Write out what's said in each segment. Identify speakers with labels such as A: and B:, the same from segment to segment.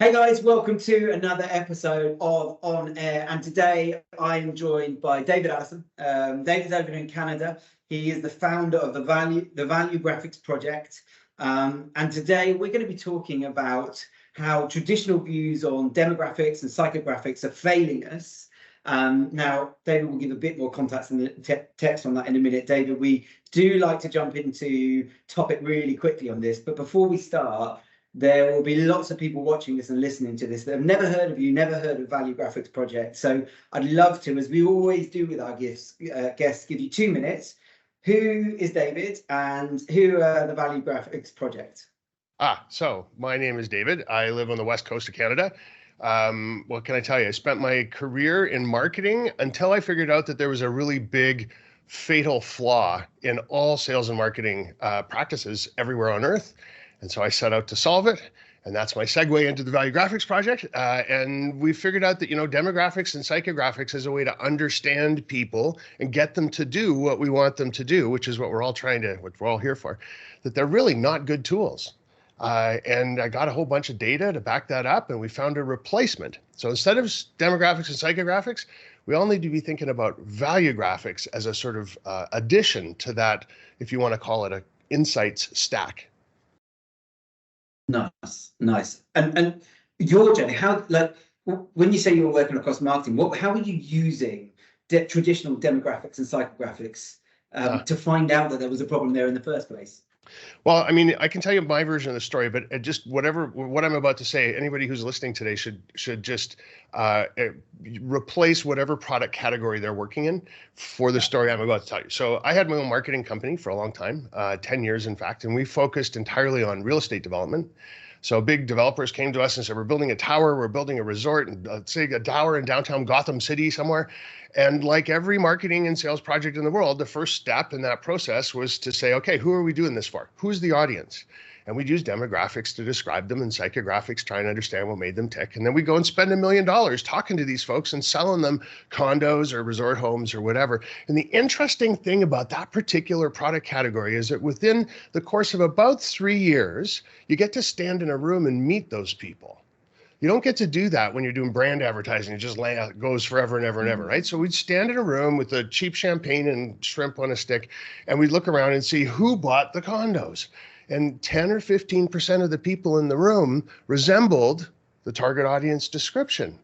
A: Hey guys, welcome to another episode of On Air. And today I am joined by David Allison. David's over in Canada. He is the founder of the Valuegraphics Project. And today we're going to be talking about how traditional views on demographics and psychographics are failing us. Now, David will give a bit more context and text on that in a minute. David, we do like to jump into topic really quickly on this, but before we start, there will be lots of people watching this and listening to this that have never heard of you, never heard of Valuegraphics Project. So I'd love to, as we always do with our guests, give you 2 minutes. Who is David and who are the Valuegraphics Project?
B: So my name is David. I live on the west coast of Canada. What can I tell you? I spent my career in marketing until I figured out that there was a really big fatal flaw in all sales and marketing practices everywhere on earth. And so I set out to solve it. And that's my segue into the Valuegraphics Project. And we figured out that, demographics and psychographics is a way to understand people and get them to do what we want them to do, which is what we're all here for, that they're really not good tools. And I got a whole bunch of data to back that up, and we found a replacement. So instead of demographics and psychographics, we all need to be thinking about valuegraphics as a sort of addition to that, if you want to call it, a insights stack.
A: Nice. And your journey, when you say you were working across marketing, how are you using traditional demographics and psychographics to find out that there was a problem there in the first place?
B: Well, I mean, I can tell you my version of the story, but just what I'm about to say, anybody who's listening today should just replace whatever product category they're working in for the story I'm about to tell you. So I had my own marketing company for a long time, 10 years, in fact, and we focused entirely on real estate development. So big developers came to us and said, we're building a tower, we're building a resort, and say a tower in downtown Gotham City somewhere. And like every marketing and sales project in the world, the first step in that process was to say, okay, who are we doing this for? Who's the audience? And we'd use demographics to describe them and psychographics, trying to understand what made them tick. And then we go and spend $1 million talking to these folks and selling them condos or resort homes or whatever. And the interesting thing about that particular product category is that within the course of about 3 years, you get to stand in a room and meet those people. You don't get to do that when you're doing brand advertising. It just goes forever and ever and ever, right? So we'd stand in a room with a cheap champagne and shrimp on a stick, and we'd look around and see who bought the condos. And 10 or 15% of the people in the room resembled the target audience description.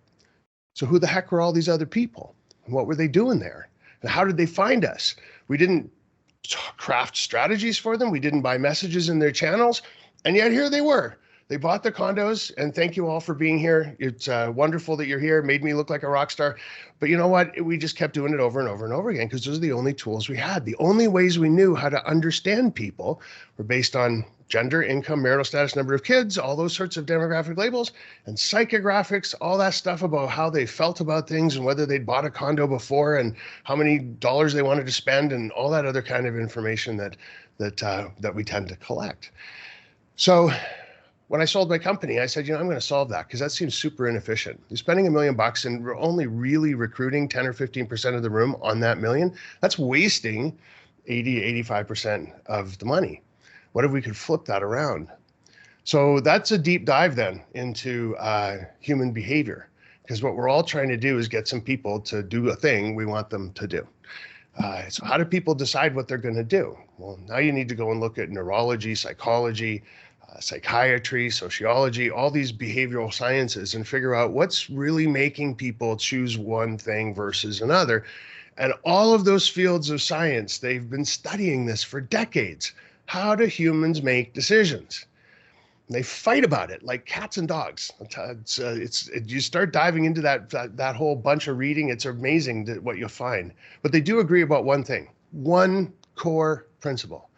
B: So who the heck were all these other people? And what were they doing there? And how did they find us? We didn't craft strategies for them. We didn't buy messages in their channels. And yet here they were. They bought the condos, and thank you all for being here. It's wonderful that you're here. It made me look like a rock star. But you know what? We just kept doing it over and over and over again because those are the only tools we had. The only ways we knew how to understand people were based on gender, income, marital status, number of kids, all those sorts of demographic labels, and psychographics, all that stuff about how they felt about things and whether they'd bought a condo before and how many dollars they wanted to spend and all that other kind of information that we tend to collect. So when I sold my company, I said, I'm going to solve that because that seems super inefficient. You're spending $1 million and we're only really recruiting 10 or 15% of the room on that million. That's wasting 80, 85% of the money. What if we could flip that around? So that's a deep dive then into human behavior, because what we're all trying to do is get some people to do a thing we want them to do. So how do people decide what they're going to do? Well, now you need to go and look at neurology, psychology, psychiatry, sociology, all these behavioral sciences, and figure out what's really making people choose one thing versus another. And all of those fields of science, they've been studying this for decades. How do humans make decisions? And they fight about it like cats and dogs. You start diving into that whole bunch of reading, it's amazing what you'll find. But they do agree about one thing, one core principle,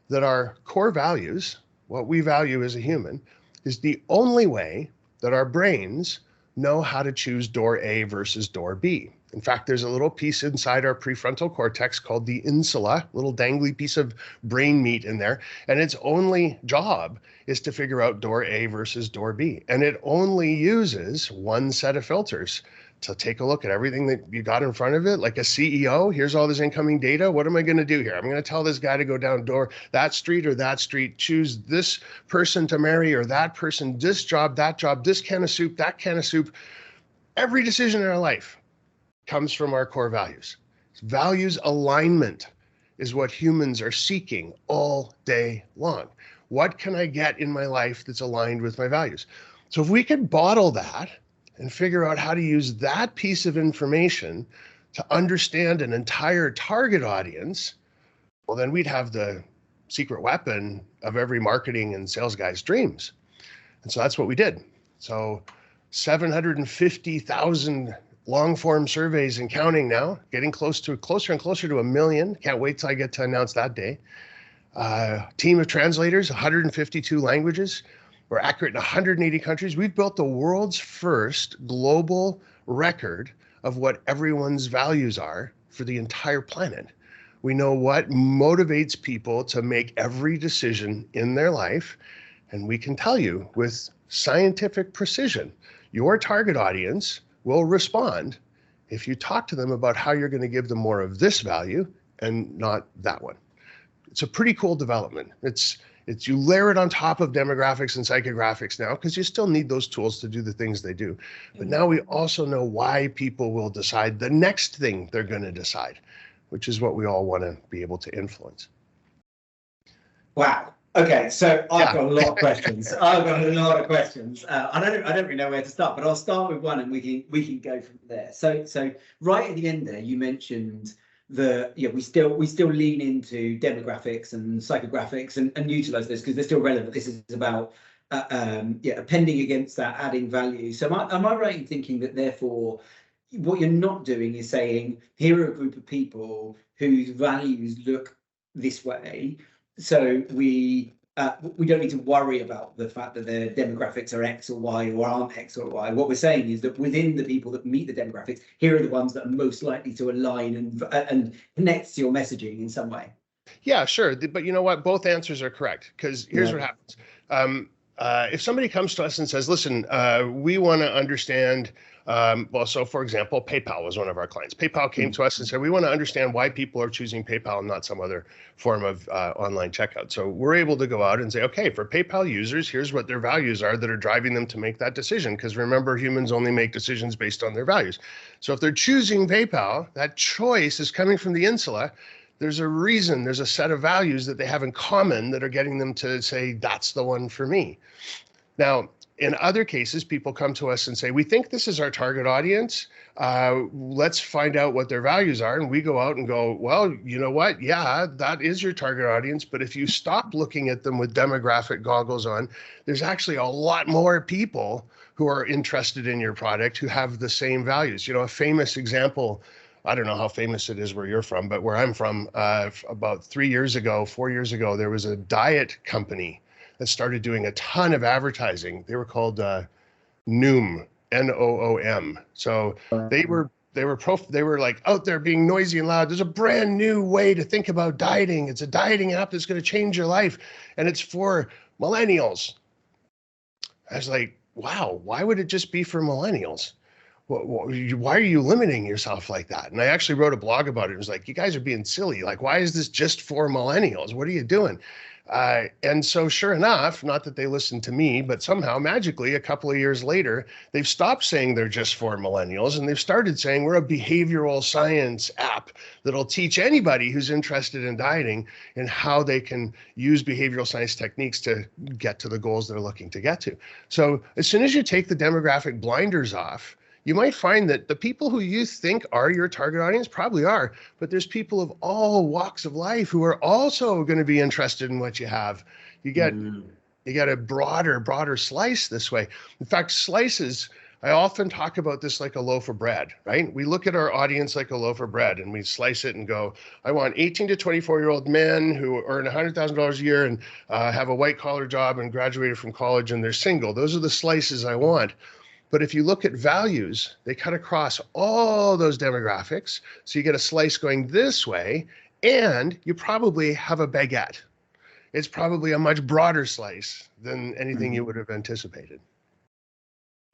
B: that our core values, what we value as a human, is the only way that our brains know how to choose door A versus door B. In fact, there's a little piece inside our prefrontal cortex called the insula, little dangly piece of brain meat in there. And its only job is to figure out door A versus door B. And it only uses one set of filters to take a look at everything that you got in front of it. Like a CEO, here's all this incoming data. What am I going to do here? I'm going to tell this guy to go down door, that street or that street, choose this person to marry or that person, this job, this can of soup, that can of soup. Every decision in our life comes from our core values. Values alignment is what humans are seeking all day long. What can I get in my life that's aligned with my values? So if we could bottle that and figure out how to use that piece of information to understand an entire target audience, well, then we'd have the secret weapon of every marketing and sales guy's dreams. And so that's what we did. So 750,000 long form surveys and counting now, getting closer and closer to 1 million. Can't wait till I get to announce that day. Team of translators, 152 languages. We're accurate in 180 countries. We've built the world's first global record of what everyone's values are for the entire planet. We know what motivates people to make every decision in their life. And we can tell you with scientific precision, your target audience will respond if you talk to them about how you're going to give them more of this value and not that one. It's a pretty cool development. It's you layer it on top of demographics and psychographics now, because you still need those tools to do the things they do. But now we also know why people will decide the next thing they're going to decide, which is what we all want to be able to influence.
A: Wow. Okay, so I've got a lot of questions. I don't really know where to start, but I'll start with one, and we can go from there. So right at the end there, you mentioned we still lean into demographics and psychographics and utilize this because they're still relevant. This is about appending against that, adding value. So am I right in thinking that therefore what you're not doing is saying here are a group of people whose values look this way, so we don't need to worry about the fact that their demographics are X or Y or aren't X or Y. What we're saying is that within the people that meet the demographics, here are the ones that are most likely to align and connect to your messaging in some way.
B: Yeah, sure. But you know what? Both answers are correct, because here's what happens. If somebody comes to us and says, listen, we want to understand, so for example, PayPal was one of our clients. PayPal came to us and said, we want to understand why people are choosing PayPal and not some other form of online checkout. So we're able to go out and say, okay, for PayPal users, here's what their values are that are driving them to make that decision. Because remember, humans only make decisions based on their values. So if they're choosing PayPal, that choice is coming from the insula. There's a reason, there's a set of values that they have in common that are getting them to say, that's the one for me. Now, in other cases, people come to us and say, we think this is our target audience. Let's find out what their values are. And we go out and go, well, you know what? Yeah, that is your target audience. But if you stop looking at them with demographic goggles on, there's actually a lot more people who are interested in your product who have the same values. You know, a famous example, I don't know how famous it is where you're from, but where I'm from, about 4 years ago, there was a diet company that started doing a ton of advertising. They were called Noom, Noom. So they were like out there being noisy and loud. There's a brand new way to think about dieting. It's a dieting app that's going to change your life, and it's for millennials. I was like, wow, why would it just be for millennials? Why are you limiting yourself like that? And I actually wrote a blog about it. It was like, you guys are being silly. Like, why is this just for millennials? What are you doing? And so sure enough, not that they listened to me, but somehow magically a couple of years later, they've stopped saying they're just for millennials, and they've started saying we're a behavioral science app that'll teach anybody who's interested in dieting and how they can use behavioral science techniques to get to the goals they're looking to get to. So as soon as you take the demographic blinders off, you might find that the people who you think are your target audience probably are, but there's people of all walks of life who are also going to be interested in what you have. You get a broader slice this way. In fact, slices, I often talk about this like a loaf of bread, right? We look at our audience like a loaf of bread and we slice it and go, I want 18 to 24-year-old men who earn $100,000 a year and have a white collar job and graduated from college and they're single. Those are the slices I want. But if you look at values, they cut across all those demographics. So you get a slice going this way, and you probably have a baguette. It's probably a much broader slice than anything you would have anticipated.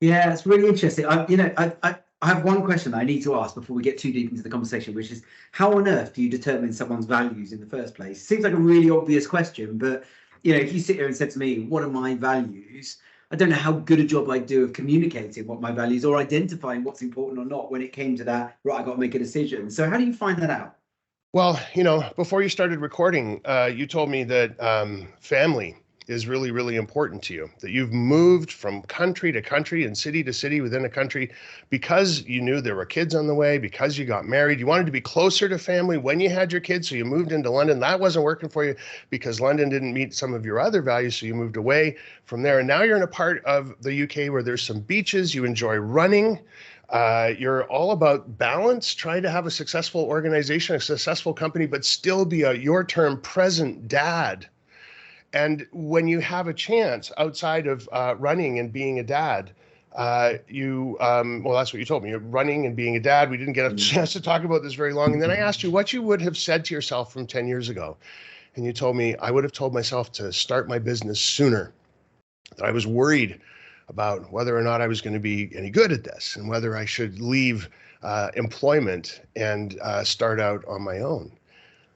A: Yeah, it's really interesting. I I have one question that I need to ask before we get too deep into the conversation, which is how on earth do you determine someone's values in the first place? Seems like a really obvious question, but if you sit here and said to me, what are my values? I don't know how good a job I do of communicating what my values or identifying what's important or not when it came to that, right, I got to make a decision. So how do you find that out?
B: Well, before you started recording, you told me that family is really, really important to you, that you've moved from country to country and city to city within a country because you knew there were kids on the way, because you got married. You wanted to be closer to family when you had your kids, so you moved into London. That wasn't working for you because London didn't meet some of your other values, so you moved away from there. And now you're in a part of the UK where there's some beaches, you enjoy running. You're all about balance, trying to have a successful organization, a successful company, but still be your term present dad. And when you have a chance outside of running and being a dad, well, that's what you told me. You're running and being a dad. We didn't get a chance to talk about this very long. And then I asked you what you would have said to yourself from 10 years ago. And you told me I would have told myself to start my business sooner, that I was worried about whether or not I was going to be any good at this and whether I should leave employment and start out on my own.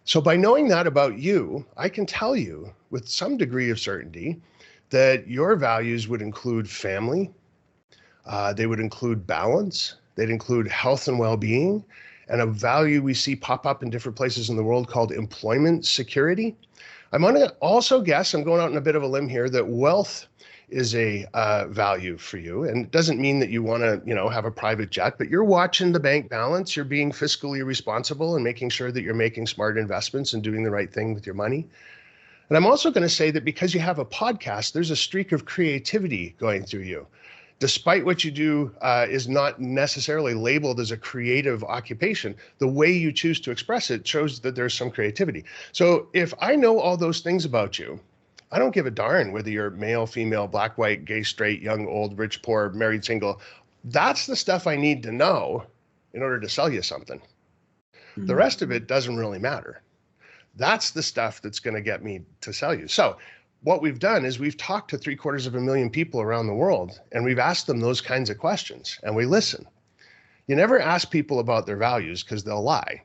B: So by knowing that about you, I can tell you with some degree of certainty that your values would include family, they would include balance, they'd include health and well-being, and a value we see pop up in different places in the world called employment security. I'm going to also guess, I'm going out on a bit of a limb here, that wealth is a value for you. And it doesn't mean that you want to, have a private jet, but you're watching the bank balance, you're being fiscally responsible and making sure that you're making smart investments and doing the right thing with your money. And I'm also going to say that because you have a podcast, there's a streak of creativity going through you. Despite what you do is not necessarily labeled as a creative occupation, the way you choose to express it shows that there's some creativity. So if I know all those things about you, I don't give a darn whether you're male, female, black, white, gay, straight, young, old, rich, poor, married, single. That's the stuff I need to know in order to sell you something. The rest of it doesn't really matter. That's the stuff that's going to get me to sell you. So what we've done is we've talked to 750,000 people around the world, and we've asked them those kinds of questions, and we listen. You never ask people about their values because they'll lie.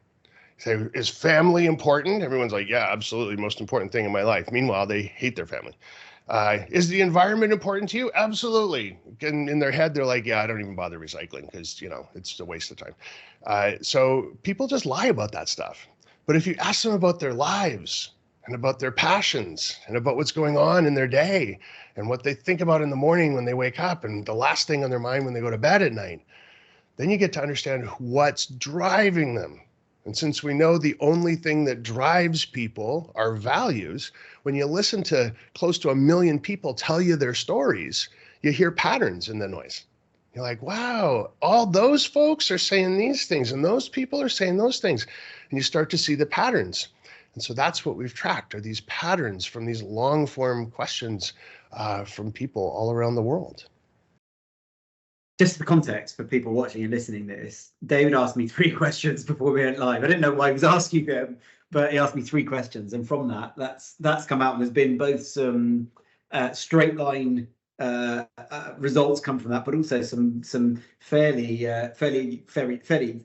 B: Say, is family important? Everyone's like, yeah, absolutely, most important thing in my life. Meanwhile, they hate their family. Is the environment important to you? Absolutely. And in their head, they're like, yeah, I don't even bother recycling because, it's a waste of time. So people just lie about that stuff. But if you ask them about their lives and about their passions and about what's going on in their day and what they think about in the morning when they wake up and the last thing on their mind when they go to bed at night, then you get to understand what's driving them. And since we know the only thing that drives people are values, when you listen to close to 1 million people tell you their stories, you hear patterns in the noise. You're like, wow, all those folks are saying these things and those people are saying those things. And you start to see the patterns. And so that's what we've tracked, are these patterns from these long form questions from people all around the world.
A: Just for context for people watching and listening to this, David asked me 3 questions before we went live. I didn't know why he was asking them, but he asked me 3 questions. And from that's come out, and there's been both some straight line results come from that, but also some fairly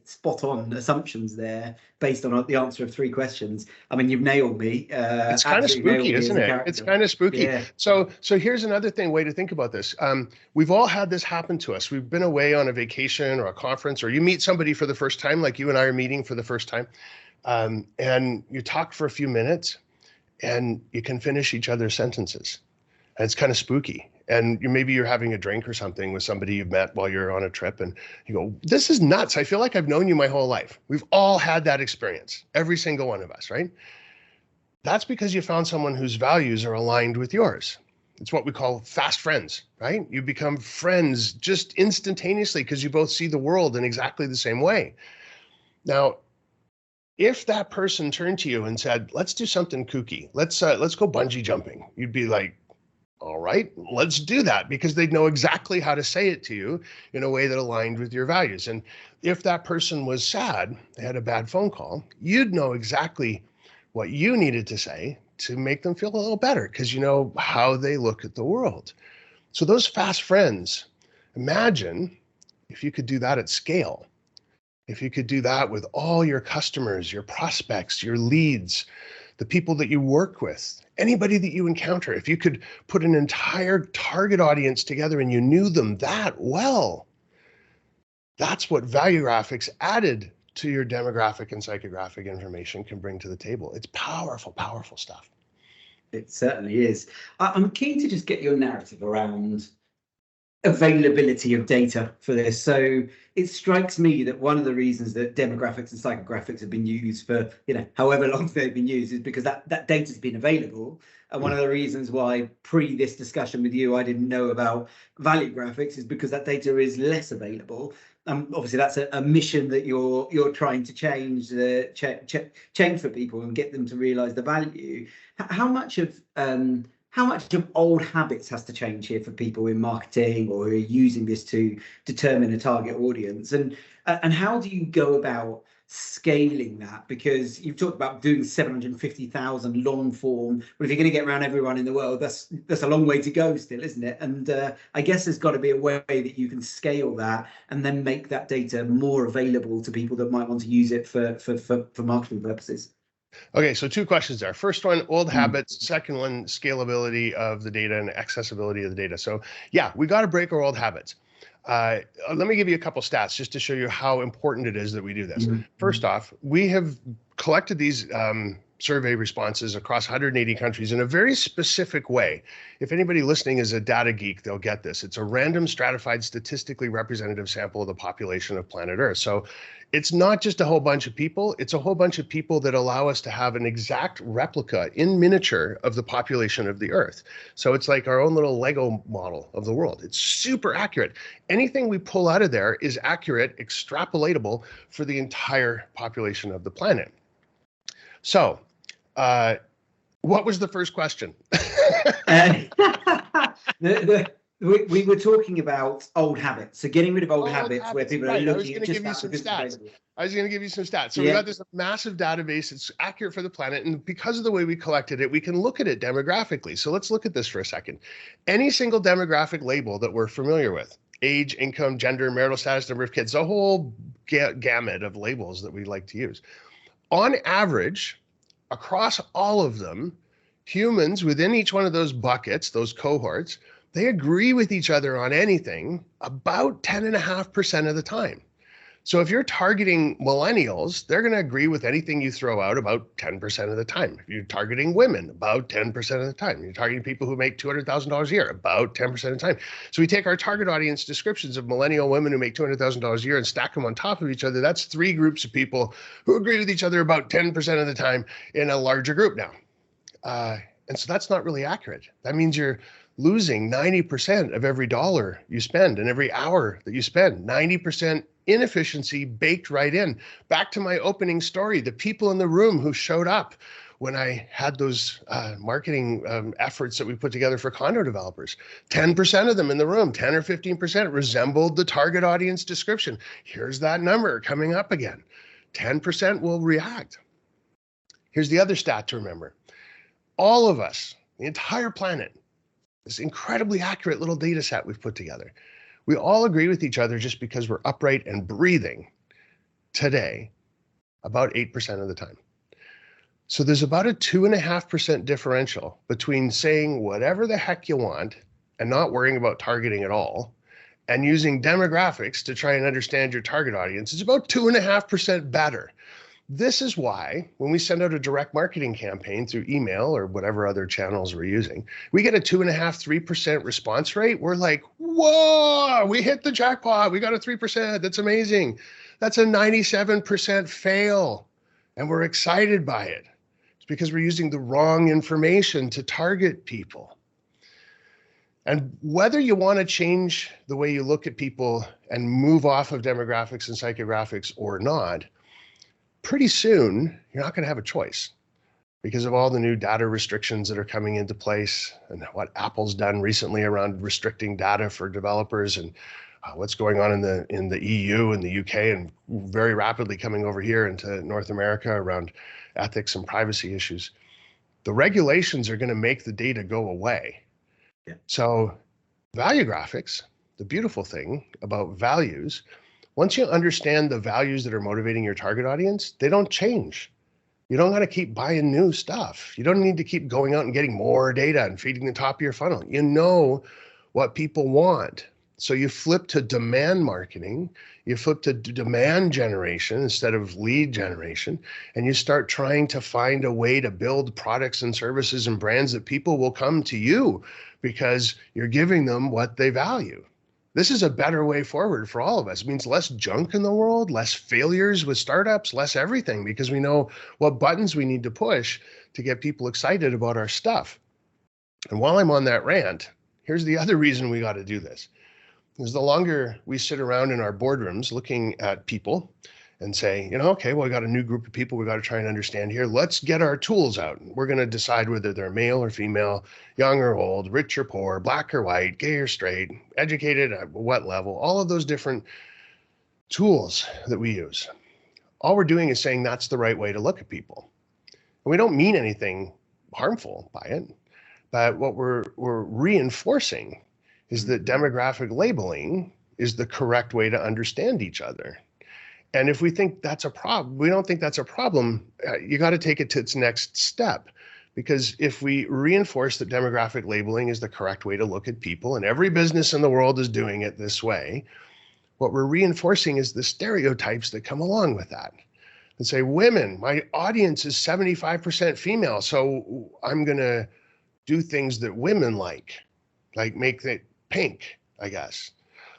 A: spot on assumptions there based on the answer of 3 questions. I mean, you've nailed me.
B: It's kind of spooky, isn't it? It's kind of spooky.
A: Yeah.
B: So here's another way to think about this. We've all had this happen to us. We've been away on a vacation or a conference, or you meet somebody for the first time, like you and I are meeting for the first time, and you talk for a few minutes, and you can finish each other's sentences. And it's kind of spooky. And maybe you're having a drink or something with somebody you've met while you're on a trip, and you go, this is nuts. I feel like I've known you my whole life. We've all had that experience, every single one of us, right? That's because you found someone whose values are aligned with yours. It's what we call fast friends, right? You become friends just instantaneously because you both see the world in exactly the same way. Now, if that person turned to you and said, let's do something kooky, let's go bungee jumping, you'd be like, all right, let's do that, because they'd know exactly how to say it to you in a way that aligned with your values. And if that person was sad, they had a bad phone call, you'd know exactly what you needed to say to make them feel a little better, because you know how they look at the world. So those fast friends, imagine if you could do that at scale, if you could do that with all your customers, your prospects, your leads, the people that you work with, anybody that you encounter, if you could put an entire target audience together and you knew them that well, that's what value graphics added to your demographic and psychographic information can bring to the table. It's powerful, powerful stuff.
A: It certainly is. I'm keen to just get your narrative around availability of data for this. So it strikes me that one of the reasons that demographics and psychographics have been used for, however long they've been used is because that data has been available. And one of the reasons why this discussion with you, I didn't know about value graphics is because that data is less available. Obviously, that's a mission that you're trying to change for people and get them to realize the value. How much of old habits has to change here for people in marketing or who are using this to determine a target audience? And how do you go about scaling that? Because you've talked about doing 750,000 long form, but if you're going to get around everyone in the world, that's a long way to go still, isn't it? And I guess there's got to be a way that you can scale that and then make that data more available to people that might want to use it for marketing purposes.
B: Okay, so two questions there. First one, old habits. Second one, scalability of the data and accessibility of the data. So yeah, we got to break our old habits. Let me give you a couple stats just to show you how important it is that we do this. First off, we have collected these survey responses across 180 countries in a very specific way. If anybody listening is a data geek, they'll get this. It's a random stratified statistically representative sample of the population of planet Earth. So it's not just a whole bunch of people, it's a whole bunch of people that allow us to have an exact replica in miniature of the population of the Earth. So it's like our own little Lego model of the world. It's super accurate. Anything we pull out of there is accurate, extrapolatable for the entire population of the planet. So, what was the first question?
A: We were talking about old habits. So getting rid of old habits where people are looking at just that.
B: I was going to give you some stats. So we got this massive database. It's accurate for the planet. And because of the way we collected it, we can look at it demographically. So let's look at this for a second. Any single demographic label that we're familiar with, age, income, gender, marital status, number of kids, a whole gamut of labels that we like to use. On average, across all of them, humans within each one of those buckets, those cohorts, they agree with each other on anything about 10.5% of the time. So if you're targeting millennials, they're going to agree with anything you throw out about 10% of the time. If you're targeting women, about 10% of the time. You're targeting people who make $200,000 a year, about 10% of the time. So we take our target audience descriptions of millennial women who make $200,000 a year and stack them on top of each other. That's three groups of people who agree with each other about 10% of the time in a larger group now. And so that's not really accurate. That means you're losing 90% of every dollar you spend and every hour that you spend, 90% inefficiency baked right in. Back to my opening story, the people in the room who showed up when I had those marketing efforts that we put together for condo developers, 10% of them in the room, 10 or 15% resembled the target audience description. Here's that number coming up again. 10% will react. Here's the other stat to remember. All of us, the entire planet, this incredibly accurate little data set we've put together, we all agree with each other just because we're upright and breathing today about 8% of the time. So there's about a 2.5% differential between saying whatever the heck you want and not worrying about targeting at all and using demographics to try and understand your target audience. It's about 2.5% better. This is why when we send out a direct marketing campaign through email or whatever other channels we're using, we get a 2.5%, 3% response rate. We're like, whoa, we hit the jackpot. We got a 3%. That's amazing. That's a 97% fail. And we're excited by it. It's because we're using the wrong information to target people. And whether you want to change the way you look at people and move off of demographics and psychographics or not, pretty soon, you're not going to have a choice because of all the new data restrictions that are coming into place and what Apple's done recently around restricting data for developers and what's going on in the EU and the UK and very rapidly coming over here into North America around ethics and privacy issues. The regulations are going to make the data go away. Yeah. So value graphics the beautiful thing about values, once you understand the values that are motivating your target audience, they don't change. You don't got to keep buying new stuff. You don't need to keep going out and getting more data and feeding the top of your funnel. You know what people want. So you flip to demand marketing, you flip to demand generation instead of lead generation, and you start trying to find a way to build products and services and brands that people will come to you because you're giving them what they value. This is a better way forward for all of us. It means less junk in the world, less failures with startups, less everything, because we know what buttons we need to push to get people excited about our stuff. And while I'm on that rant, here's the other reason we got to do this. Is the longer we sit around in our boardrooms looking at people and say, okay, well, I got a new group of people we got to try and understand here. Let's get our tools out. We're going to decide whether they're male or female, young or old, rich or poor, black or white, gay or straight, educated at what level, all of those different tools that we use. All we're doing is saying that's the right way to look at people. And we don't mean anything harmful by it, but what we're reinforcing is that demographic labeling is the correct way to understand each other. And if we think that's a problem, we don't think that's a problem, you got to take it to its next step. Because if we reinforce that demographic labeling is the correct way to look at people, and every business in the world is doing it this way, what we're reinforcing is the stereotypes that come along with that. And say, women, my audience is 75% female, so I'm going to do things that women like make it pink, I guess.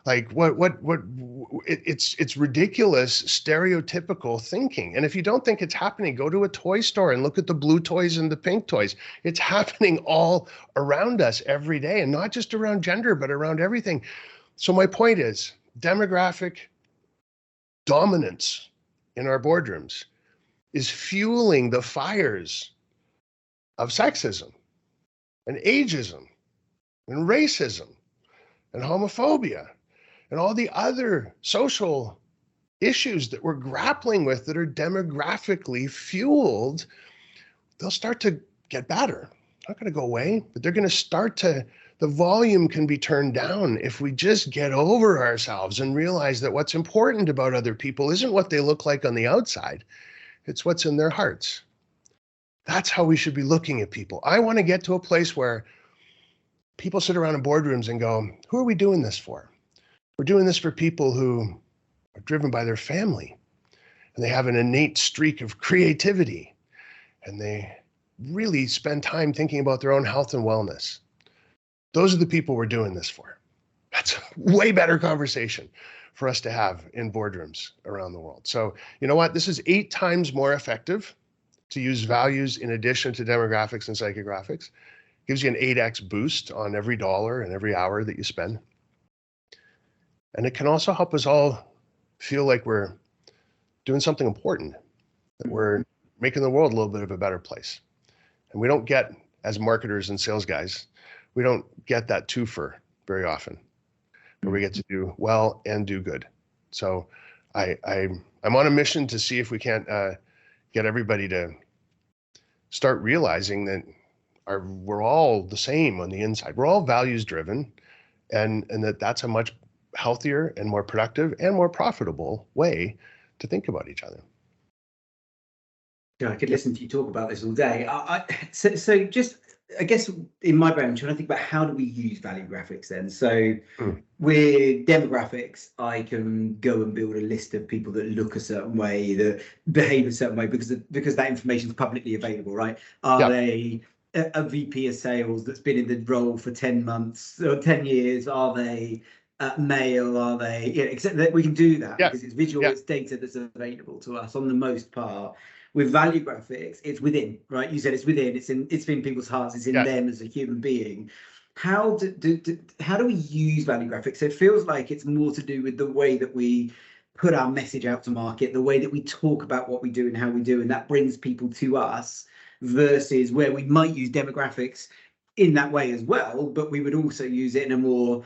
B: It's ridiculous, stereotypical thinking. And if you don't think it's happening, go to a toy store and look at the blue toys and the pink toys. It's happening all around us every day, and not just around gender, but around everything. So my point is, demographic dominance in our boardrooms is fueling the fires of sexism and ageism and racism and homophobia and all the other social issues that we're grappling with that are demographically fueled. They'll start to get better. Not going to go away, but they're going to start to, the volume can be turned down if we just get over ourselves and realize that what's important about other people isn't what they look like on the outside, it's what's in their hearts. That's how we should be looking at people. I want to get to a place where people sit around in boardrooms and go, who are we doing this for? We're doing this for people who are driven by their family, and they have an innate streak of creativity, and they really spend time thinking about their own health and wellness. Those are the people we're doing this for. That's a way better conversation for us to have in boardrooms around the world. So you know what? This is 8 times more effective to use values in addition to demographics and psychographics. Gives you an 8x boost on every dollar and every hour that you spend. And it can also help us all feel like we're doing something important, that we're making the world a little bit of a better place. And we don't get, as marketers and sales guys, we don't get that twofer very often, where we get to do well and do good. So I'm on a mission to see if we can't get everybody to start realizing that we're all the same on the inside. We're all values driven, and that's a much healthier and more productive and more profitable way to think about each other.
A: Yeah, I could listen to you talk about this all day. So just, I guess in my brain, I'm trying to think about how do we use value graphics then? So with demographics, I can go and build a list of people that look a certain way, that behave a certain way, because that information is publicly available, right? Are they a VP of sales that's been in the role for 10 months or 10 years? Are they male? Are they, except that we can do that because it's visual, it's data that's available to us on the most part. With value graphics, it's within, right? You said it's within, it's in people's hearts, it's in them as a human being. How do we use value graphics? So it feels like it's more to do with the way that we put our message out to market, the way that we talk about what we do and how we do, and that brings people to us, versus where we might use demographics in that way as well, but we would also use it in a more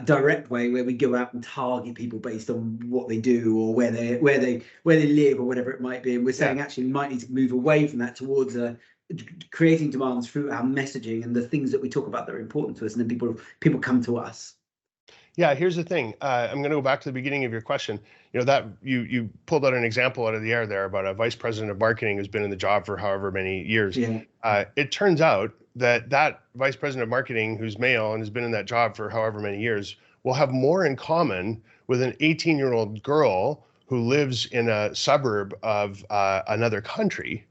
A: direct way, where we go out and target people based on what they do or where they live or whatever it might be. And we're saying actually we might need to move away from that towards creating demands through our messaging and the things that we talk about that are important to us, and then people come to us.
B: Yeah, here's the thing. I'm going to go back to the beginning of your question. You know, that you pulled out an example out of the air there about a vice president of marketing who's been in the job for however many years.
A: Yeah.
B: It turns out that that vice president of marketing who's male and has been in that job for however many years will have more in common with an 18-year-old girl who lives in a suburb of another country,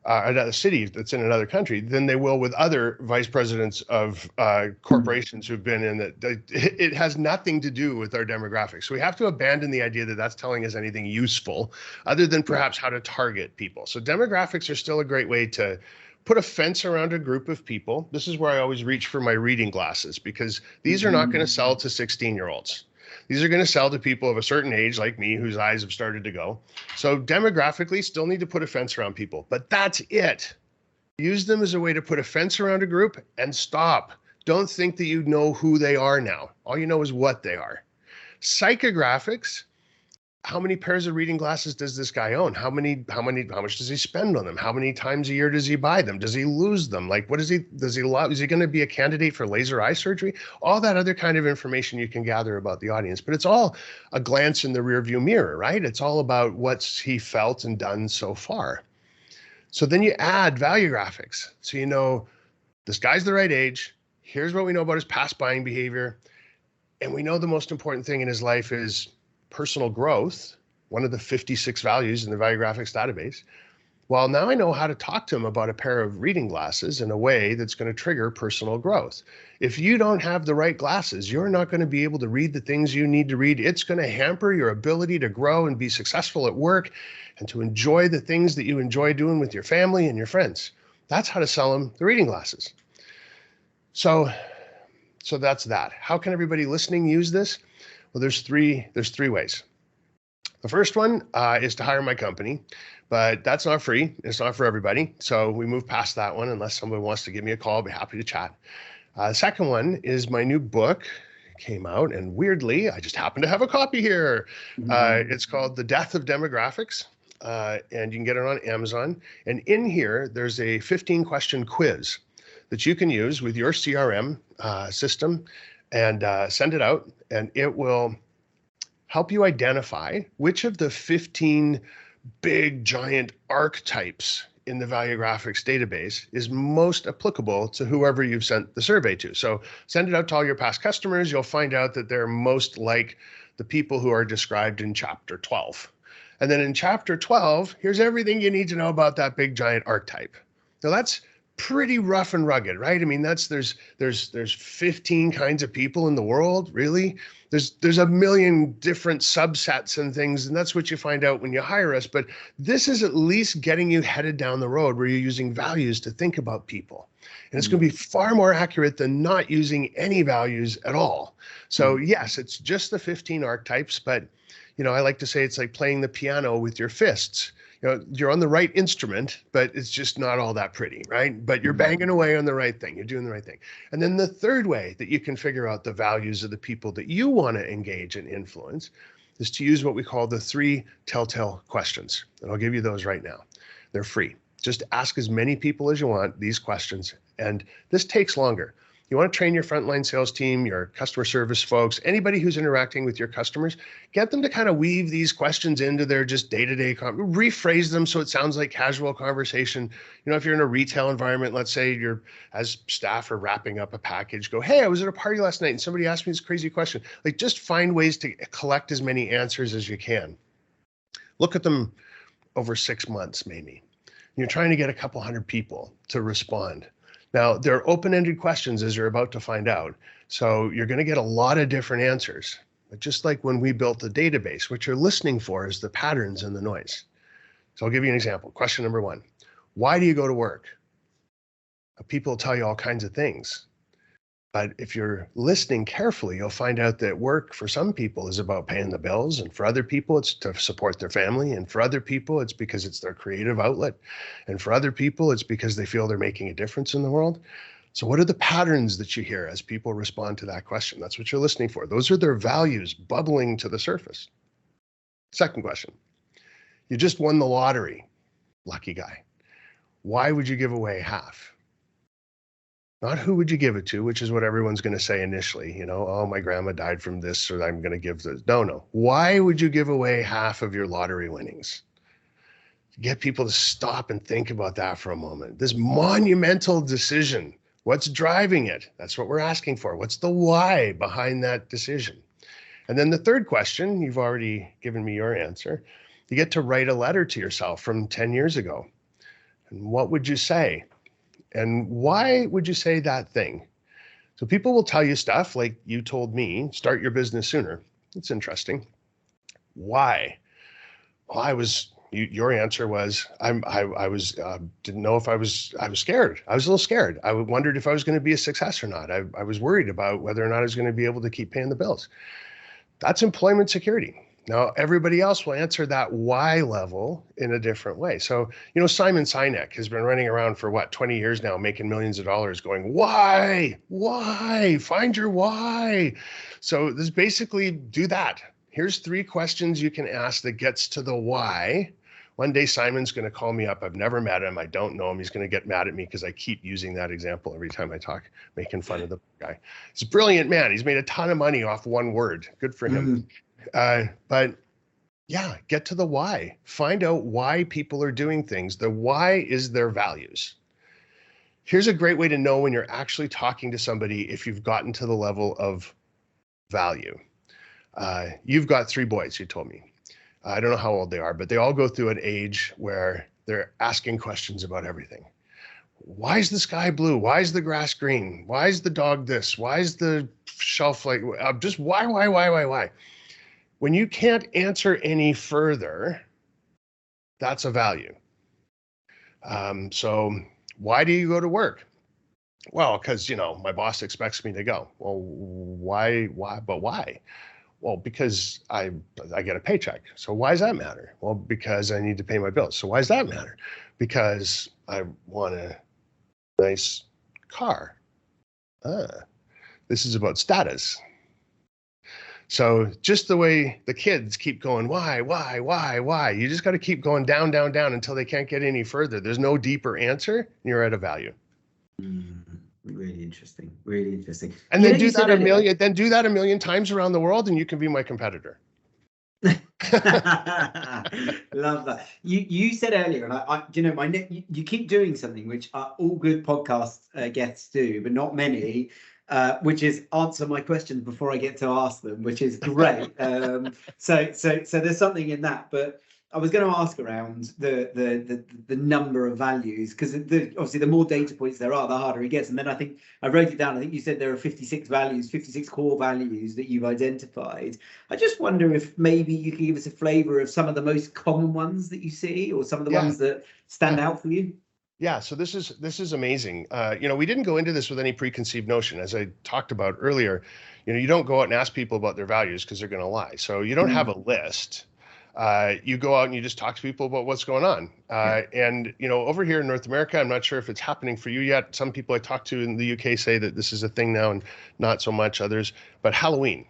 B: a city that's in another country, than they will with other vice presidents of corporations who've been in it. It has nothing to do with our demographics. So we have to abandon the idea that that's telling us anything useful other than perhaps how to target people. So demographics are still a great way to put a fence around a group of people. This is where I always reach for my reading glasses, because these are not going to sell to 16-year-olds. These are going to sell to people of a certain age like me, whose eyes have started to go. So demographically, still need to put a fence around people, but that's it. Use them as a way to put a fence around a group and stop. Don't think that you know who they are now. All you know is what they are. Psychographics. How many pairs of reading glasses does this guy own? How much does he spend on them? How many times a year does he buy them? Does he lose them? Like, what is he going to be a candidate for laser eye surgery? All that other kind of information you can gather about the audience, but it's all a glance in the rearview mirror, right? It's all about what's he felt and done so far. So then you add value graphics. So you know, this guy's the right age. Here's what we know about his past buying behavior. And we know the most important thing in his life is personal growth, one of the 56 values in the Valuegraphics database. Well, now I know how to talk to him about a pair of reading glasses in a way that's going to trigger personal growth. If you don't have the right glasses, you're not going to be able to read the things you need to read. It's going to hamper your ability to grow and be successful at work and to enjoy the things that you enjoy doing with your family and your friends. That's how to sell them the reading glasses. So that's that. How can everybody listening use this? Well, there's three ways. The first one is to hire my company, but that's not free. It's not for everybody. So we move past that one. Unless somebody wants to give me a call, I'll be happy to chat. The second one is my new book. It came out, and weirdly, I just happen to have a copy here. It's called The Death of Demographics, and you can get it on Amazon. And in here, there's a 15-question quiz that you can use with your CRM system and send it out, and it will help you identify which of the 15 big giant archetypes in the Valuegraphics database is most applicable to whoever you've sent the survey to. So send it out to all your past customers. You'll find out that they're most like the people who are described in chapter 12. And then in chapter 12, here's everything you need to know about that big giant archetype. Now that's pretty rough and rugged, right? I mean, there's 15 kinds of people in the world, really. There's a million different subsets and things, and that's what you find out when you hire us. But this is at least getting you headed down the road where you're using values to think about people. And it's going to be far more accurate than not using any values at all. So yes, it's just the 15 archetypes, but you know, I like to say it's like playing the piano with your fists. You know, you're on the right instrument, but it's just not all that pretty, right? But you're banging away on the right thing. You're doing the right thing. And then the third way that you can figure out the values of the people that you want to engage and influence is to use what we call the 3 telltale questions. And I'll give you those right now. They're free. Just ask as many people as you want these questions. And this takes longer. You want to train your frontline sales team, your customer service folks, anybody who's interacting with your customers, get them to kind of weave these questions into their just day-to-day, rephrase them so it sounds like casual conversation. You know, if you're in a retail environment, let's say you're, as staff are wrapping up a package, go, hey, I was at a party last night and somebody asked me this crazy question. Like, just find ways to collect as many answers as you can. Look at them over 6 months, maybe. You're trying to get a couple hundred people to respond. Now, they're open-ended questions, as you're about to find out. So you're going to get a lot of different answers. But just like when we built the database, what you're listening for is the patterns and the noise. So I'll give you an example. Question number 1, why do you go to work? People tell you all kinds of things. But if you're listening carefully, you'll find out that work for some people is about paying the bills, and for other people, it's to support their family, and for other people, it's because it's their creative outlet, and for other people, it's because they feel they're making a difference in the world. So what are the patterns that you hear as people respond to that question? That's what you're listening for. Those are their values bubbling to the surface. Second question, you just won the lottery, lucky guy. Why would you give away half? Not who would you give it to, which is what everyone's going to say initially. Oh, my grandma died from this, or I'm going to give this. No. Why would you give away half of your lottery winnings? Get people to stop and think about that for a moment. This monumental decision, what's driving it? That's what we're asking for. What's the why behind that decision? And then the third question, you've already given me your answer. You get to write a letter to yourself from 10 years ago. And what would you say? And why would you say that thing? So people will tell you stuff like you told me, start your business sooner. It's interesting. Why? Well, your answer was, I was, didn't know if I was scared. I was a little scared. I wondered if I was going to be a success or not. I was worried about whether or not I was going to be able to keep paying the bills. That's employment security. Now, everybody else will answer that why level in a different way. So, Simon Sinek has been running around for 20 years now, making millions of dollars going, why? Find your why. So this basically do that. Here's 3 questions you can ask that gets to the why. One day, Simon's going to call me up. I've never met him. I don't know him. He's going to get mad at me because I keep using that example every time I talk, making fun of the guy. He's a brilliant man. He's made a ton of money off one word. Good for him. But yeah, get to the why. Find out why people are doing things. The why is their values. Here's a great way to know when you're actually talking to somebody if you've gotten to the level of value. You've got 3 boys, you told me. I don't know how old they are, but they all go through an age where they're asking questions about everything. Why is the sky blue? Why is the grass green? Why is the dog this? Why is the shelf like, just why? When you can't answer any further, that's a value. So why do you go to work? Well, because, my boss expects me to go. Well, why? But why? Well, because I get a paycheck. So why does that matter? Well, because I need to pay my bills. So why does that matter? Because I want a nice car. This is about status. So just the way the kids keep going, why? You just got to keep going down until they can't get any further. There's no deeper answer, and you're at a value.
A: Really interesting. Really interesting.
B: And then do that a million times around the world, and you can be my competitor.
A: Love that. You said earlier, and you keep doing something which all good podcast guests do, but not many. Which is answer my questions before I get to ask them, which is great. So there's something in that. But I was going to ask around the number of values, because obviously the more data points there are, the harder it gets. And then I think I wrote it down. I think you said there are 56 values, 56 core values that you've identified. I just wonder if maybe you could give us a flavor of some of the most common ones that you see, or some of the ones that stand out for you.
B: Yeah, so this is amazing. We didn't go into this with any preconceived notion. As I talked about earlier, you don't go out and ask people about their values because they're going to lie. So you don't have a list. You go out and you just talk to people about what's going on. And, over here in North America, I'm not sure if it's happening for you yet. Some people I talk to in the UK say that this is a thing now, and not so much others. But Halloween,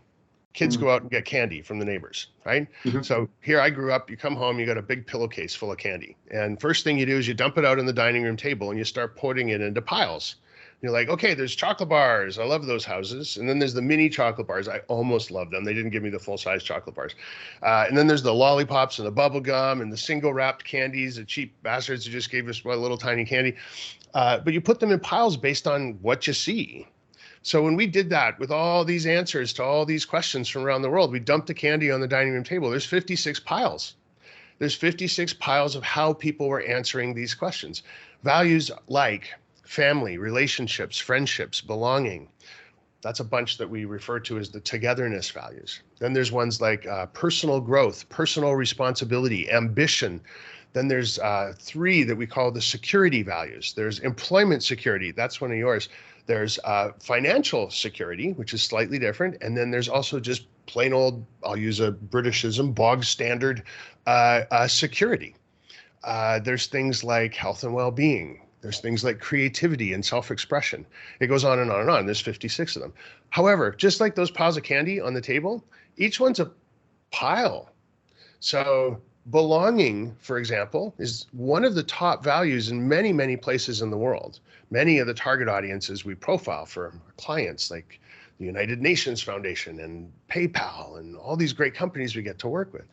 B: kids go out and get candy from the neighbors, right? So here I grew up, you come home, you got a big pillowcase full of candy. And first thing you do is you dump it out on the dining room table and you start putting it into piles. You're like, okay, there's chocolate bars. I love those houses. And then there's the mini chocolate bars. I almost love them. They didn't give me the full-size chocolate bars. And then there's the lollipops and the bubble gum and the single-wrapped candies, the cheap bastards who just gave us a little tiny candy. But you put them in piles based on what you see. So when we did that with all these answers to all these questions from around the world, we dumped the candy on the dining room table. There's 56 piles. There's 56 piles of how people were answering these questions. Values like family, relationships, friendships, belonging. That's a bunch that we refer to as the togetherness values. Then there's ones like personal growth, personal responsibility, ambition. Then there's 3 that we call the security values. There's employment security. That's one of yours. There's financial security, which is slightly different. And then there's also just plain old, I'll use a Britishism, bog standard security. There's things like health and well-being. There's things like creativity and self-expression. It goes on and on and on. There's 56 of them. However, just like those piles of candy on the table, each one's a pile. So belonging, for example, is one of the top values in many, many places in the world. Many of the target audiences we profile for our clients, like the United Nations Foundation and PayPal and all these great companies we get to work with.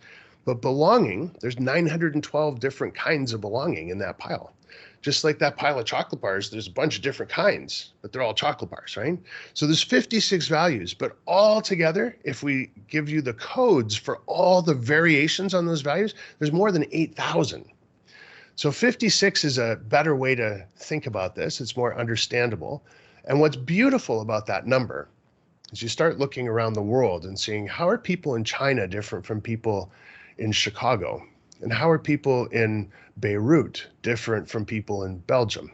B: But belonging, there's 912 different kinds of belonging in that pile. Just like that pile of chocolate bars, there's a bunch of different kinds, but they're all chocolate bars, right? So there's 56 values, but all together, if we give you the codes for all the variations on those values, there's more than 8,000. So 56 is a better way to think about this. It's more understandable. And what's beautiful about that number is you start looking around the world and seeing, how are people in China different from people in Chicago? And how are people in Beirut different from people in Belgium?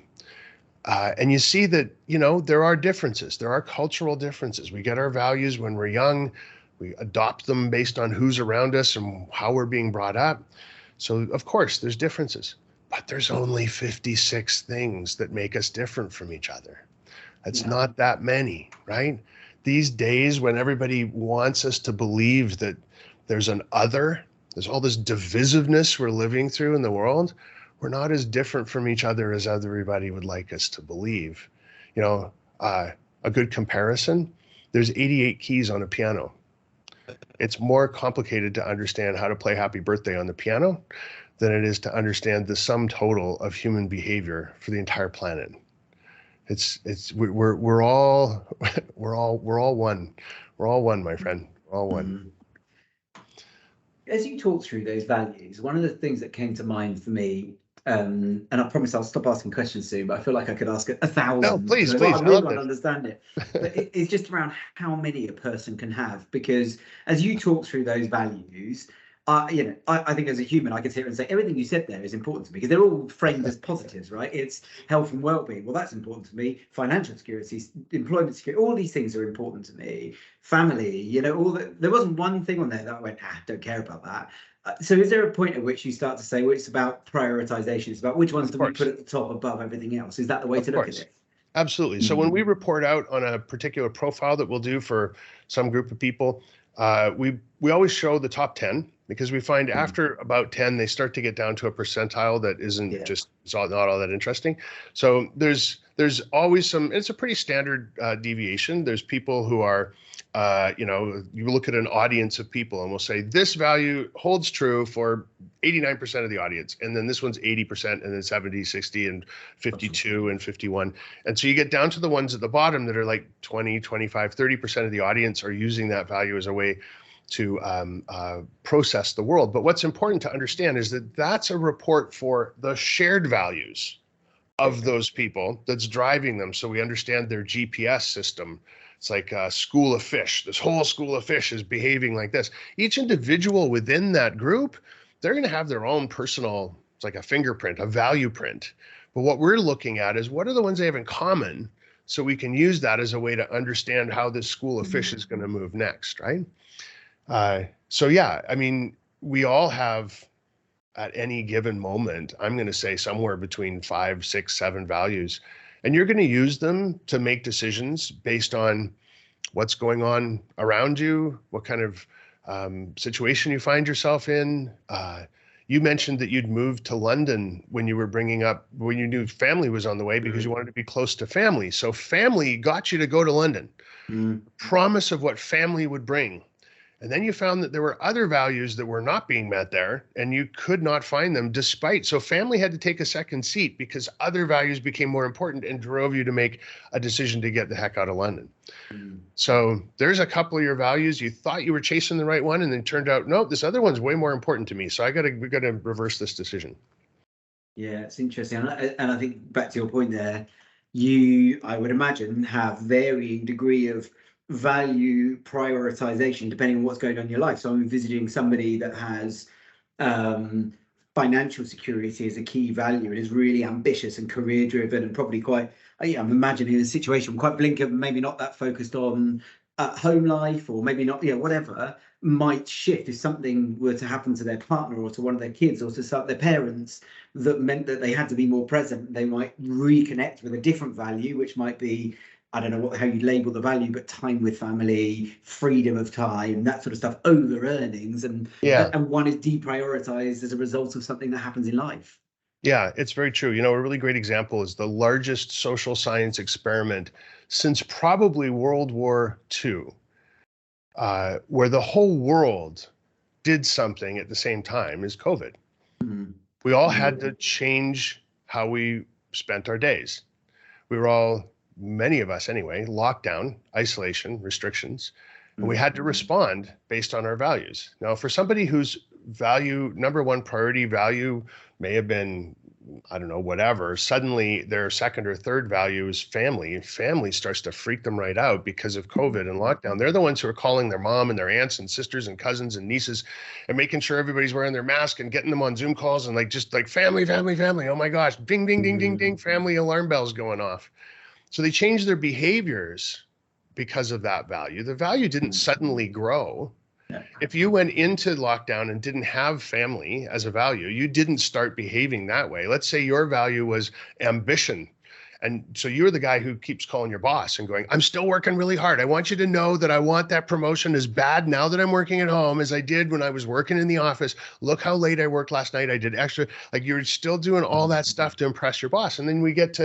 B: And you see that, there are differences. There are cultural differences. We get our values when we're young. We adopt them based on who's around us and how we're being brought up. So, of course, there's differences. But there's only 56 things that make us different from each other. That's not that many, right? These days when everybody wants us to believe that there's an other, there's all this divisiveness we're living through in the world, we're not as different from each other as everybody would like us to believe. A good comparison, there's 88 keys on a piano. It's more complicated to understand how to play Happy Birthday on the piano than it is to understand the sum total of human behavior for the entire planet. We're all one. We're all one, my friend. We're all one.
A: As you talk through those values, one of the things that came to mind for me, and I promise I'll stop asking questions soon, but I feel like I could ask 1,000.
B: No, please.
A: I really want to understand it. But it's just around how many a person can have, because as you talk through those values, I think as a human, I could sit here and say everything you said there is important to me because they're all framed as positives, right? It's health and well-being. Well, that's important to me. Financial security, employment security, all these things are important to me. Family, there wasn't one thing on there that I went, don't care about that. So is there a point at which you start to say, well, it's about prioritization? It's about which ones do we put at the top above everything else? Is that the way to look at it?
B: Absolutely. So when we report out on a particular profile that we'll do for some group of people, we always show the top 10, because we find after about 10, they start to get down to a percentile that isn't not all that interesting. So there's always it's a pretty standard deviation. There's people who are, you look at an audience of people and we'll say this value holds true for 89% of the audience. And then this one's 80%, and then 70, 60, and 52 and 51. And so you get down to the ones at the bottom that are like 20, 25, 30% of the audience are using that value as a way to process the world. But what's important to understand is that that's a report for the shared values of those people that's driving them. So we understand their GPS system. It's like a school of fish. This whole school of fish is behaving like this. Each individual within that group, they're going to have their own personal, it's like a fingerprint, a value print. But what we're looking at is what are the ones they have in common, so we can use that as a way to understand how this school of fish is going to move next, right? We all have at any given moment, I'm going to say somewhere between 5, 6, 7 values, and you're going to use them to make decisions based on what's going on around you, what kind of situation you find yourself in. You mentioned that you'd moved to London when you knew family was on the way, because you wanted to be close to family. So family got you to go to London. Promise of what family would bring. And then you found that there were other values that were not being met there, and you could not find them so family had to take a second seat because other values became more important and drove you to make a decision to get the heck out of London. So there's a couple of your values. You thought you were chasing the right one, and then it turned out, nope, this other one's way more important to me. So we got to reverse this decision.
A: Yeah, it's interesting. And I think back to your point there, I would imagine, have varying degree of value prioritization depending on what's going on in your life. So I'm envisaging somebody that has financial security as a key value and is really ambitious and career driven and probably quite, I'm imagining a situation quite blinkered, maybe not that focused on home life, or maybe not, whatever might shift if something were to happen to their partner or to one of their kids or to their parents that meant that they had to be more present. They might reconnect with a different value, which might be, I don't know how you label the value, but time with family, freedom of time, that sort of stuff, over earnings, and one is deprioritized as a result of something that happens in life.
B: Yeah, it's very true. You know, a really great example is the largest social science experiment since probably World War II, where the whole world did something at the same time as COVID.
A: Mm-hmm.
B: We all had to change how we spent our days. We were all, many of us anyway, lockdown, isolation, restrictions, and we had to respond based on our values. Now, for somebody whose number one priority value may have been, I don't know, whatever, suddenly their second or third value is family. Family starts to freak them right out because of COVID and lockdown. They're the ones who are calling their mom and their aunts and sisters and cousins and nieces and making sure everybody's wearing their mask and getting them on Zoom calls and just family, family, family. Oh my gosh, ding, ding, ding, ding, ding, family alarm bells going off. So they changed their behaviors because of that value. The value didn't suddenly grow. If you went into lockdown and didn't have family as a value, you didn't start behaving that way. Let's say your value was ambition. And so you're the guy who keeps calling your boss and going, I'm still working really hard. I want you to know that I want that promotion as bad now that I'm working at home as I did when I was working in the office. Look how late I worked last night. I did extra. Like, you're still doing all that stuff to impress your boss. And then we get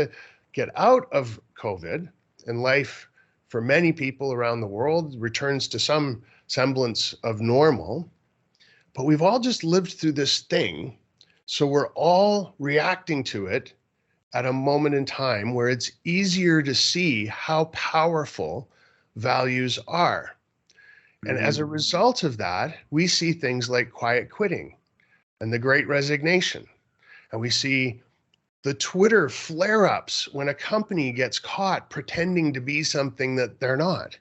B: out of COVID, and life for many people around the world returns to some semblance of normal, but we've all just lived through this thing. So we're all reacting to it at a moment in time where it's easier to see how powerful values are. And as a result of that, we see things like quiet quitting and the Great Resignation. And we see the Twitter flare-ups when a company gets caught pretending to be something that they're not.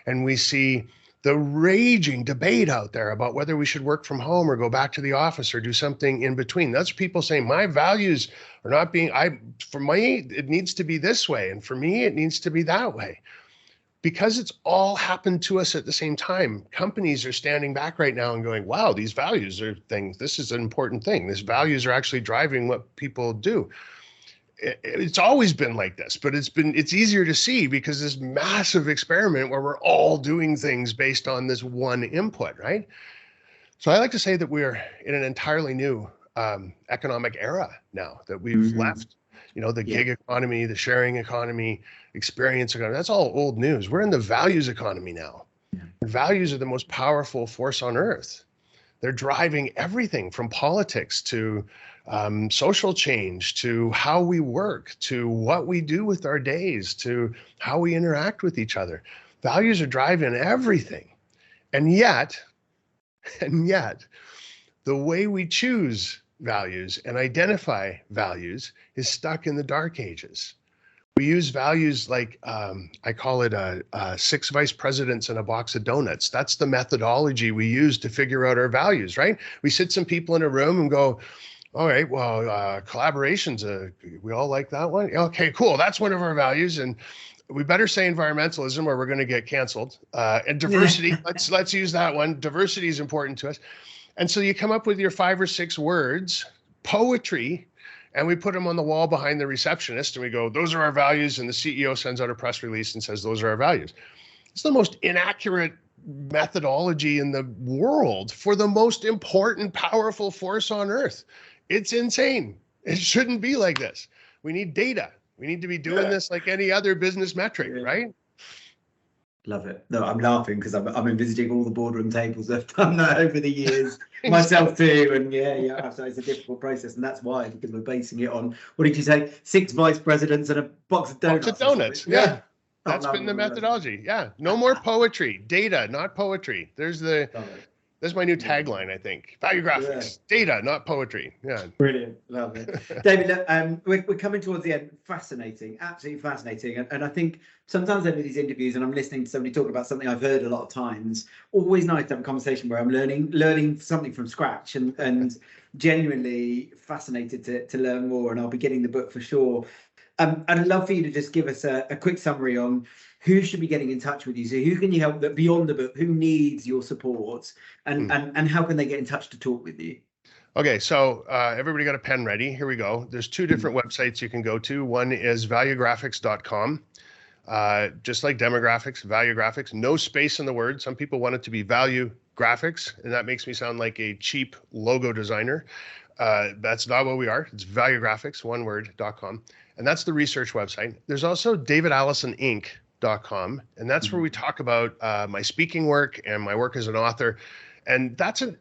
B: And we see the raging debate out there about whether we should work from home or go back to the office or do something in between. That's people saying, my values are not being, for me, it needs to be this way. And for me, it needs to be that way. Because it's all happened to us at the same time, companies are standing back right now and going, wow, these values are things, this is an important thing. These values are actually driving what people do. It's always been like this, but it's easier to see because this massive experiment where we're all doing things based on this one input, right? So I like to say that we're in an entirely new economic era now, that we've left, the gig economy, the sharing economy, experience economy. That's all old news. We're in the values economy now. Values are the most powerful force on earth. They're driving everything from politics to social change, to how we work, to what we do with our days, to how we interact with each other. Values are driving everything. And yet, the way we choose values and identify values is stuck in the dark ages. We use values like, I call it 6 vice presidents and a box of donuts. That's the methodology we use to figure out our values, right? We sit some people in a room and go, all right, well, collaboration's we all like that one. Okay, cool. That's one of our values. And we better say environmentalism or we're going to get canceled. And diversity, let's use that one. Diversity is important to us. And so you come up with your 5 or 6 words, poetry, and we put them on the wall behind the receptionist and we go, those are our values. And the CEO sends out a press release and says, those are our values. It's the most inaccurate methodology in the world for the most important, powerful force on earth. It's insane. It shouldn't be like this. We need data. We need to be doing this like any other business metric, right?
A: Love it. No, I'm laughing because I've been visiting all the boardroom tables. I've done that over the years myself too. And so it's a difficult process. And that's why, because we're basing it on, what did you say? 6 vice prepresidents and a box of donuts.
B: Box of donuts. Yeah. That's been the methodology. Yeah. No more poetry. Data, not poetry. That's my new tagline, I think. Valuegraphics, data, not poetry. Yeah.
A: Brilliant. Love it. David, we're coming towards the end. Fascinating. Absolutely fascinating. And I think sometimes over these interviews, and I'm listening to somebody talk about something I've heard a lot of times, always nice to have a conversation where I'm learning something from scratch and genuinely fascinated to learn more. And I'll be getting the book for sure. I'd love for you to just give us a quick summary on who should be getting in touch with you. So who can you help that beyond the book? Who needs your support, and how can they get in touch to talk with you?
B: Okay, so everybody got a pen ready. Here we go. There's 2 different websites you can go to. One is valuegraphics.com. just like demographics, value graphics, no space in the word. Some people want it to be value graphics, and that makes me sound like a cheap logo designer. That's not what we are. It's valuegraphics, one word.com. And that's the research website. There's also davidallisoninc.com, and that's where we talk about my speaking work and my work as an author. And that's an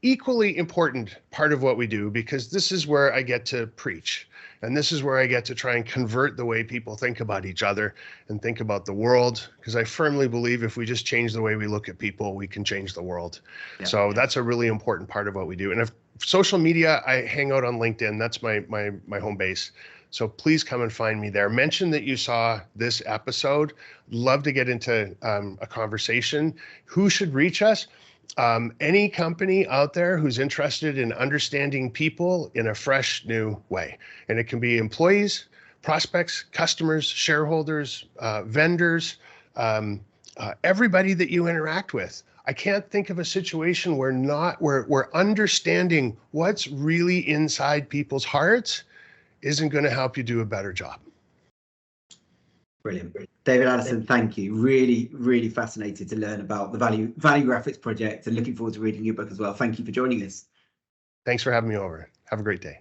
B: equally important part of what we do, because this is where I get to preach. And this is where I get to try and convert the way people think about each other and think about the world, because I firmly believe if we just change the way we look at people, we can change the world. Yeah. So that's a really important part of what we do. And if social media, I hang out on LinkedIn. That's my home base. So please come and find me there. Mention that you saw this episode. Love to get into a conversation. Who should reach us? Any company out there who's interested in understanding people in a fresh, new way. And it can be employees, prospects, customers, shareholders, vendors, everybody that you interact with. I can't think of a situation where we're understanding what's really inside people's hearts isn't going to help you do a better job.
A: Brilliant. David Allison, thank you. Really, really fascinated to learn about the Valuegraphics Project, and looking forward to reading your book as well. Thank you for joining us.
B: Thanks for having me over. Have a great day.